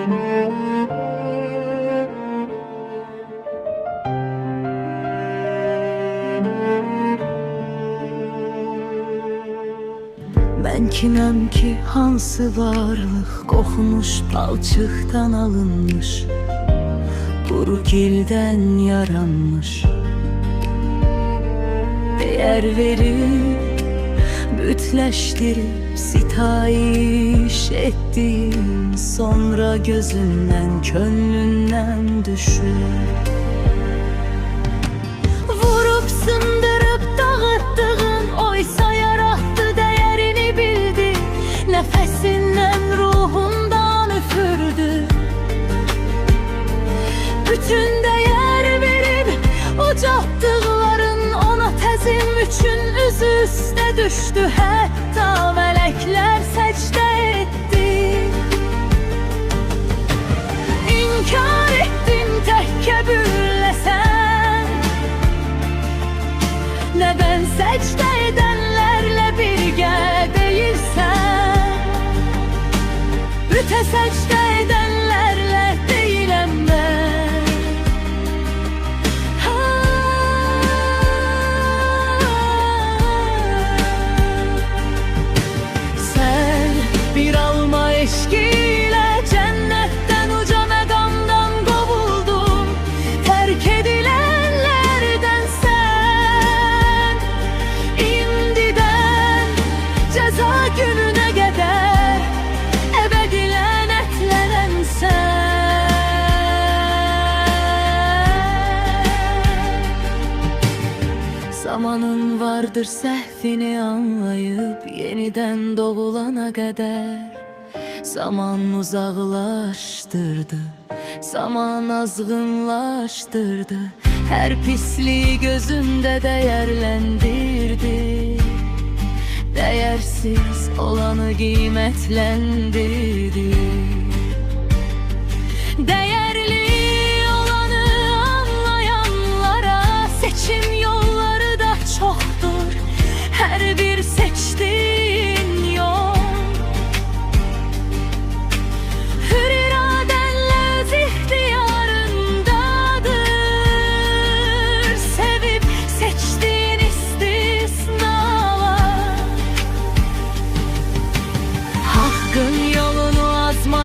Ben kiməm ki, hansı varlıq qoxmuş, palçıqdan alınmış, quru gildən yaranmış. Değər verib, bütləşdirib, sitayiş etdim, sonra gözündən, könlündən düşür. Vurub, sındırıb, dağıtdığın oysa yarattı, değerini bildi, nəfəsindən, ruhundan üfürdü. Bütün değer verib, ucaltdıqların ona təzim üçün üzü üstə düşdü. Hətta mələklər səcdə etdi. İnkar etdin təhkəbürlə sən, nə ben səcdə edənlərlə birgə deyilsən. Bütə səcdə edənlərlə deyiləm mən. Sən bir alma eşqiyle cennetten uca məqamdan qovuldun, tərk edilenlerden sen. İndidən cəza gününe qədər əbədi lənətlənən sən. Zamanın vardır səhvini anlayıp yeniden doğulana qədər. Zaman uzaqlaşdırdı, zaman azğınlaşdırdı, hər pisliği gözündə dəyərləndirdi. Değersiz olanı qiymətləndirdi.